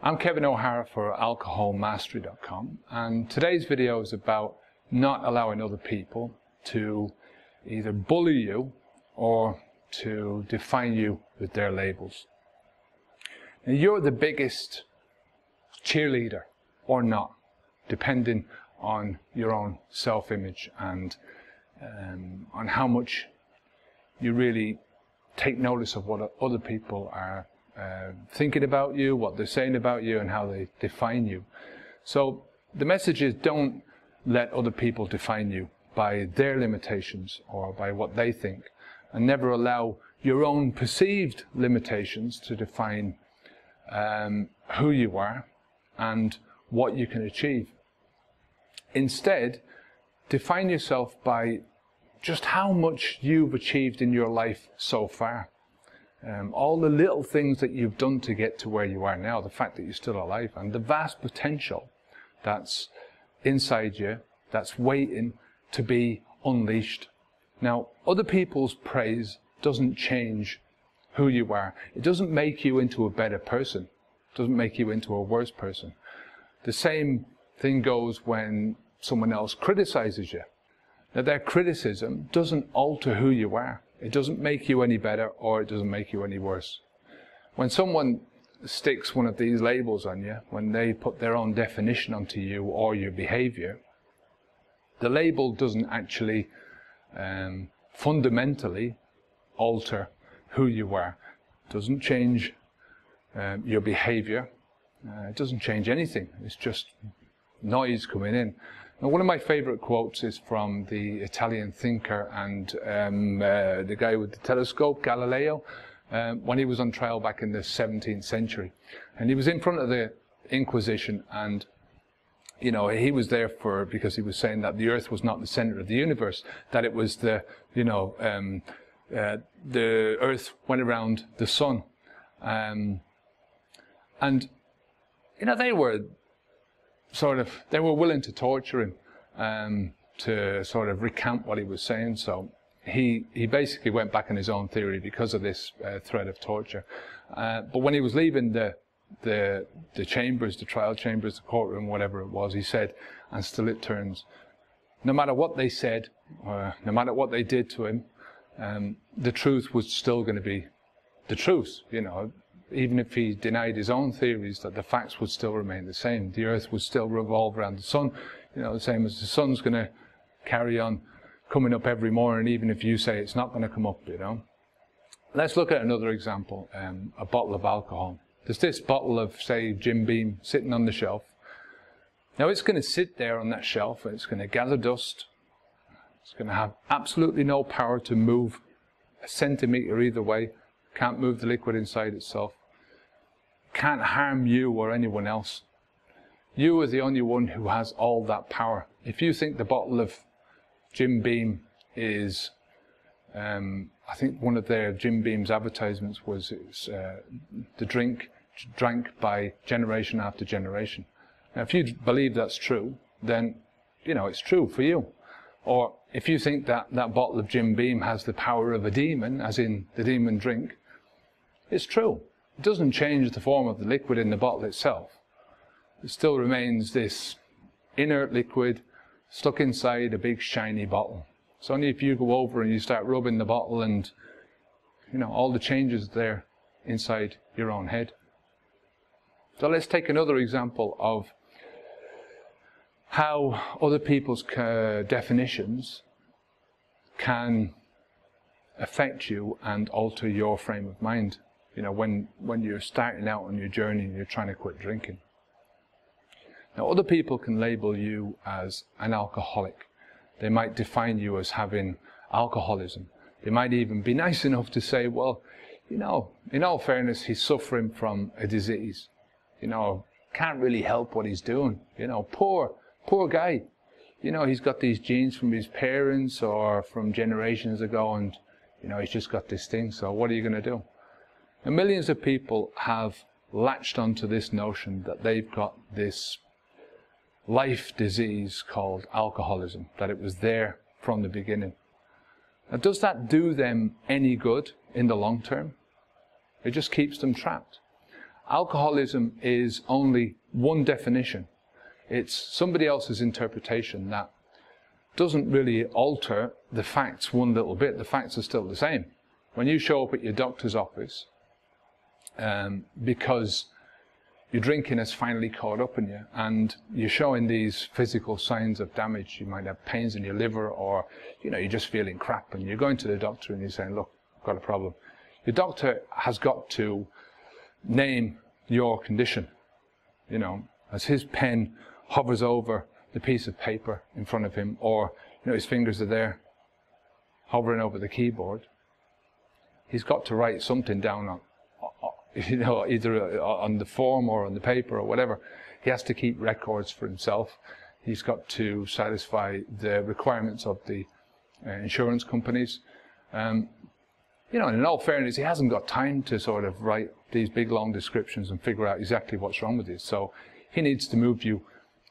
I'm Kevin O'Hara for alcoholmastery.com, and today's video is about not allowing other people to either bully you or to define you with their labels. Now, you're the biggest cheerleader or not, depending on your own self-image and on how much you really take notice of what other people are thinking about you, what they're saying about you, and how they define you. So the message is, don't let other people define you by their limitations or by what they think, and never allow your own perceived limitations to define who you are and what you can achieve. Instead, define yourself by just how much you've achieved in your life so far. All the little things that you've done to get to where you are now, the fact that you're still alive, and the vast potential that's inside you, that's waiting to be unleashed. Now, other people's praise doesn't change who you are. It doesn't make you into a better person. It doesn't make you into a worse person. The same thing goes when someone else criticizes you. Now, their criticism doesn't alter who you are. It doesn't make you any better, or it doesn't make you any worse. When someone sticks one of these labels on you, when they put their own definition onto you or your behavior, the label doesn't actually fundamentally alter who you are. It doesn't change your behavior. It doesn't change anything. It's just noise coming in. Now, one of my favorite quotes is from the Italian thinker and the guy with the telescope, Galileo, when he was on trial back in the 17th century. And he was in front of the Inquisition, and you know, he was there because he was saying that the Earth was not the center of the universe, that it was the Earth went around the sun. And you know, they were willing to torture him to sort of recant what he was saying. So he basically went back on his own theory because of this threat of torture. But when he was leaving the chambers, the trial chambers, the courtroom, whatever it was, he said, and still it turns, no matter what they said, or no matter what they did to him, the truth was still going to be the truth, you know. Even if he denied his own theories, that the facts would still remain the same. The Earth would still revolve around the sun, you know, the same as the sun's going to carry on coming up every morning, even if you say it's not going to come up, you know. Let's look at another example, a bottle of alcohol. There's this bottle of, say, Jim Beam sitting on the shelf. Now, it's going to sit there on that shelf, and it's going to gather dust. It's going to have absolutely no power to move a centimetre either way. Can't move the liquid inside itself. Can't harm you or anyone else. You are the only one who has all that power. If you think the bottle of Jim Beam is, I think one of their Jim Beam's advertisements was the drink drank by generation after generation. Now, if you believe that's true, then, you know, it's true for you. Or if you think that that bottle of Jim Beam has the power of a demon, as in the demon drink, it's true. It doesn't change the form of the liquid in the bottle itself. It still remains this inert liquid stuck inside a big shiny bottle. It's only if you go over and you start rubbing the bottle and, you know, all the changes there inside your own head. So let's take another example of how other people's definitions can affect you and alter your frame of mind. You know, when you're starting out on your journey and you're trying to quit drinking. Now, other people can label you as an alcoholic. They might define you as having alcoholism. They might even be nice enough to say, well, you know, in all fairness, he's suffering from a disease. You know, can't really help what he's doing. You know, poor guy. You know, he's got these genes from his parents or from generations ago, and, you know, he's just got this thing, so what are you going to do? And millions of people have latched onto this notion that they've got this life disease called alcoholism, that it was there from the beginning. Now, does that do them any good in the long term? It just keeps them trapped. alcoholism is only one definition. It's somebody else's interpretation that doesn't really alter the facts one little bit. The facts are still the same. When you show up at your doctor's office, because your drinking has finally caught up in you and you're showing these physical signs of damage, you might have pains in your liver, or you're just feeling crap, and you're going to the doctor and you're saying, look, I've got a problem. Your doctor has got to name your condition, as his pen hovers over the piece of paper in front of him, or his fingers are there hovering over the keyboard. He's got to write something down on either on the form or on the paper or whatever. He has to keep records for himself. He's got to satisfy the requirements of the insurance companies. And in all fairness, he hasn't got time to sort of write these big long descriptions and figure out exactly what's wrong with you. So he needs to move you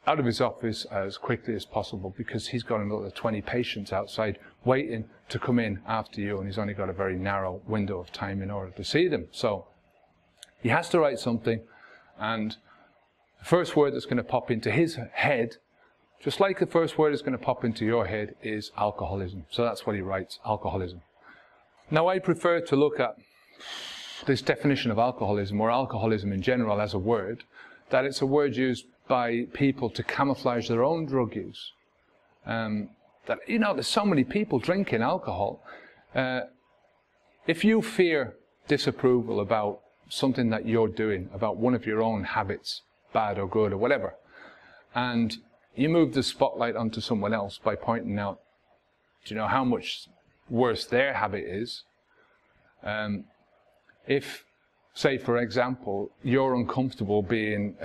out of his office as quickly as possible, because he's got another 20 patients outside waiting to come in after you, and he's only got a very narrow window of time in order to see them. So he has to write something, and the first word that's going to pop into his head, just like the first word is going to pop into your head, is alcoholism. So that's what he writes, alcoholism. Now, I prefer to look at this definition of alcoholism, or alcoholism in general, as a word, that it's a word used by people to camouflage their own drug use. There's so many people drinking alcohol. If you fear disapproval about something that you're doing, about one of your own habits, bad or good or whatever, and you move the spotlight onto someone else by pointing out, how much worse their habit is. If, say for example, you're uncomfortable being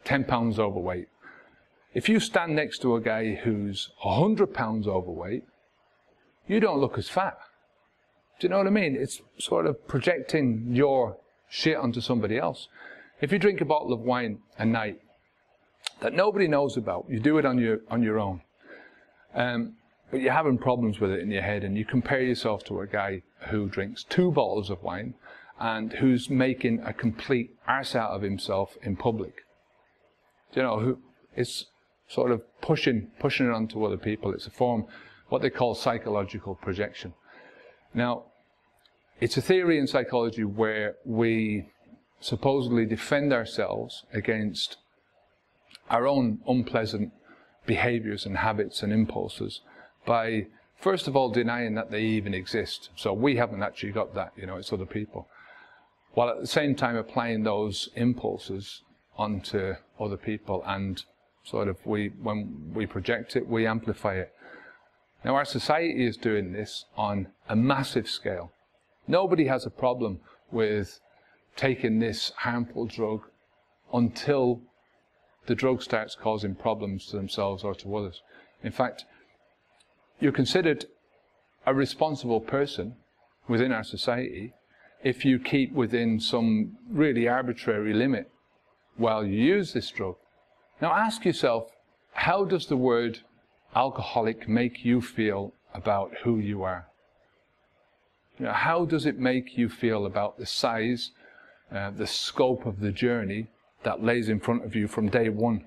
10 pounds overweight, if you stand next to a guy who's 100 pounds overweight, you don't look as fat. Do you know what I mean? It's sort of projecting your shit onto somebody else. If you drink a bottle of wine a night that nobody knows about, you do it on your own, but you're having problems with it in your head, and you compare yourself to a guy who drinks 2 bottles of wine and who's making a complete arse out of himself in public. Who is sort of pushing it onto other people. It's a form, what they call psychological projection. Now, it's a theory in psychology where we supposedly defend ourselves against our own unpleasant behaviors and habits and impulses by, first of all, denying that they even exist. So we haven't actually got that, it's other people. While at the same time applying those impulses onto other people, and sort of when we project it, we amplify it. Now, our society is doing this on a massive scale. Nobody has a problem with taking this harmful drug until the drug starts causing problems to themselves or to others. In fact, you're considered a responsible person within our society if you keep within some really arbitrary limit while you use this drug. Now ask yourself, how does the word alcoholic make you feel about who you are? How does it make you feel about the size, the scope of the journey that lays in front of you from day one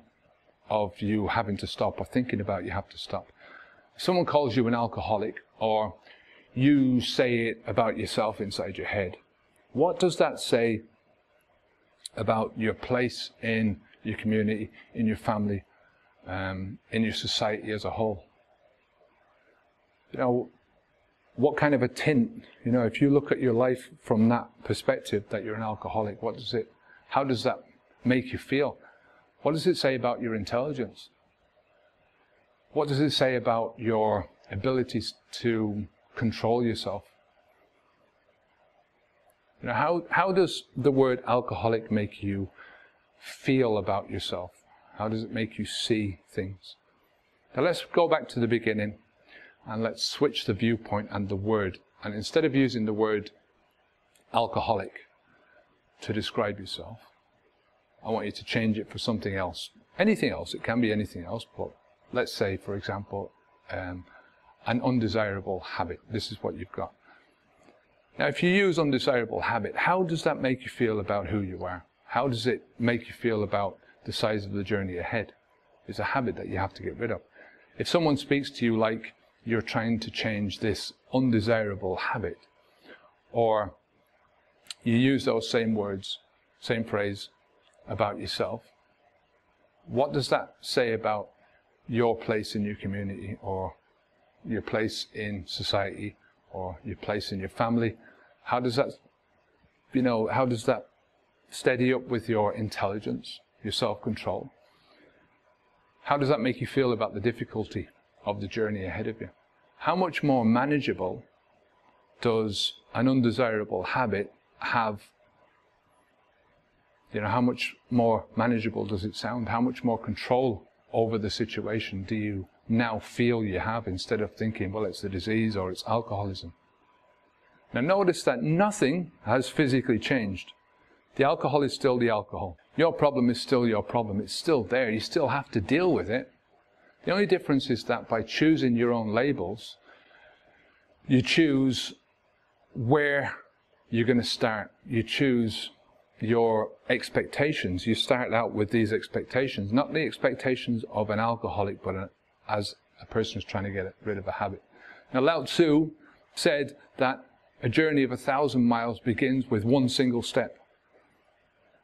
of you having to stop, or thinking about you have to stop? If someone calls you an alcoholic, or you say it about yourself inside your head, what does that say about your place in your community, in your family, in your society as a whole? What kind of a tint, if you look at your life from that perspective, that you're an alcoholic, how does that make you feel? What does it say about your intelligence? What does it say about your abilities to control yourself? How does the word alcoholic make you feel about yourself? How does it make you see things? Now let's go back to the beginning, and let's switch the viewpoint and the word. And instead of using the word alcoholic to describe yourself, I want you to change it for something else. Anything else. It can be anything else, but let's say, for example, an undesirable habit. This is what you've got. Now, if you use undesirable habit, how does that make you feel about who you are? How does it make you feel about the size of the journey ahead? It's a habit that you have to get rid of. If someone speaks to you like you're trying to change this undesirable habit, or you use those same words, same phrase about yourself, what does that say about your place in your community, or your place in society, or your place in your family? How does that, how does that steady up with your intelligence, your self-control? How does that make you feel about the difficulty of the journey ahead of you? How much more manageable does an undesirable habit have? How much more manageable does it sound? How much more control over the situation do you now feel you have, instead of thinking, well, it's the disease or it's alcoholism? Now notice that nothing has physically changed. The alcohol is still the alcohol. Your problem is still your problem. It's still there. You still have to deal with it. The only difference is that by choosing your own labels, you choose where you're going to start. You choose your expectations. You start out with these expectations, not the expectations of an alcoholic, but as a person who's trying to get rid of a habit. Now, Lao Tzu said that a journey of 1,000 miles begins with one single step.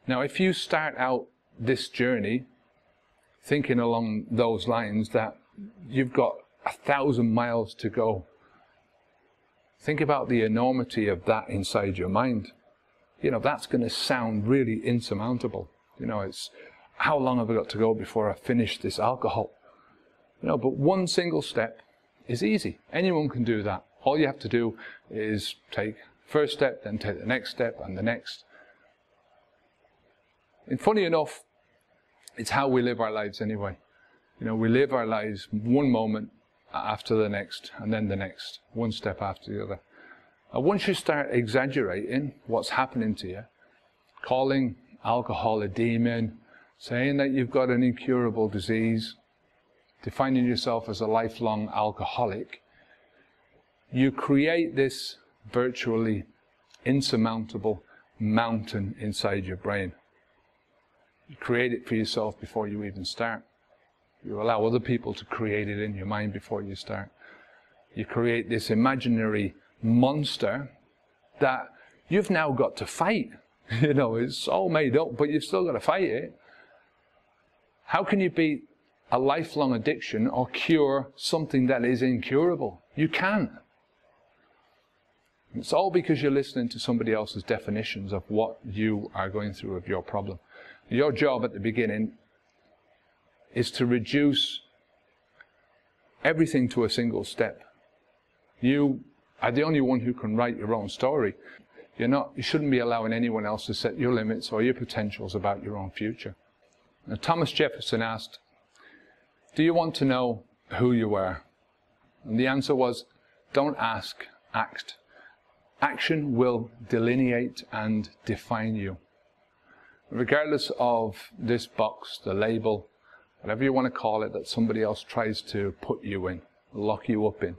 Now, if you start out this journey thinking along those lines, that you've got 1,000 miles to go, think about the enormity of that inside your mind. That's going to sound really insurmountable. It's, how long have I got to go before I finish this alcohol? But one single step is easy. Anyone can do that. All you have to do is take the first step, then take the next step, and the next. And funny enough, it's how we live our lives anyway. We live our lives one moment after the next, and then the next, one step after the other. And once you start exaggerating what's happening to you, calling alcohol a demon, saying that you've got an incurable disease, defining yourself as a lifelong alcoholic, you create this virtually insurmountable mountain inside your brain. You create it for yourself before you even start. You allow other people to create it in your mind before you start. You create this imaginary monster that you've now got to fight. It's all made up, but you've still got to fight it. How can you beat a lifelong addiction or cure something that is incurable? You can't. It's all because you're listening to somebody else's definitions of what you are going through of your problem. Your job at the beginning is to reduce everything to a single step. You are the only one who can write your own story. You shouldn't be allowing anyone else to set your limits or your potentials about your own future. Now, Thomas Jefferson asked, do you want to know who you are? And the answer was, don't ask, act. Action will delineate and define you. Regardless of this box, the label, whatever you want to call it, that somebody else tries to put you in, lock you up in.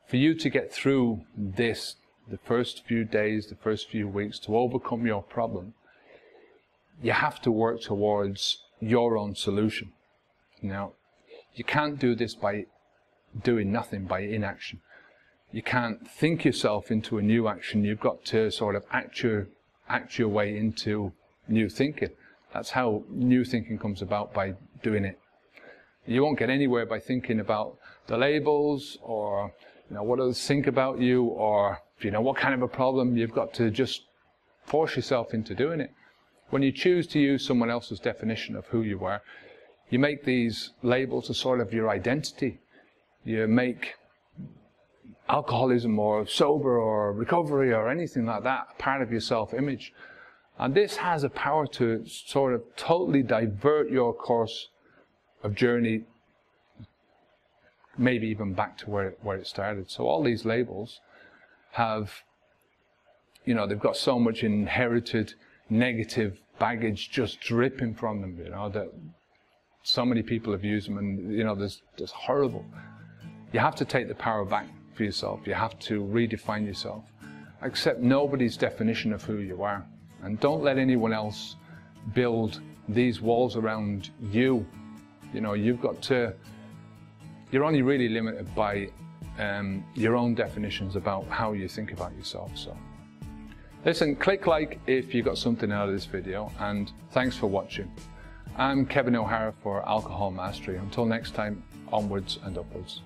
For you to get through this, the first few days, the first few weeks, to overcome your problem, you have to work towards your own solution. Now, you can't do this by doing nothing, by inaction. You can't think yourself into a new action. You've got to sort of act your way into new thinking. That's how new thinking comes about, by doing it. You won't get anywhere by thinking about the labels, or what others think about you, or what kind of a problem. You've got to just force yourself into doing it. When you choose to use someone else's definition of who you are, you make these labels a sort of your identity. You make alcoholism or sober or recovery or anything like that part of your self-image. And this has a power to sort of totally divert your course of journey, maybe even back to where it started. So all these labels have, they've got so much inherited negative baggage just dripping from them, that so many people have used them, and there's horrible. You have to take the power back for yourself. You have to redefine yourself. accept nobody's definition of who you are, and don't let anyone else build these walls around you. You know, you're only really limited by your own definitions about how you think about yourself. So listen, click like if you got something out of this video, and thanks for watching. I'm Kevin O'Hara for Alcohol Mastery. Until next time, onwards and upwards.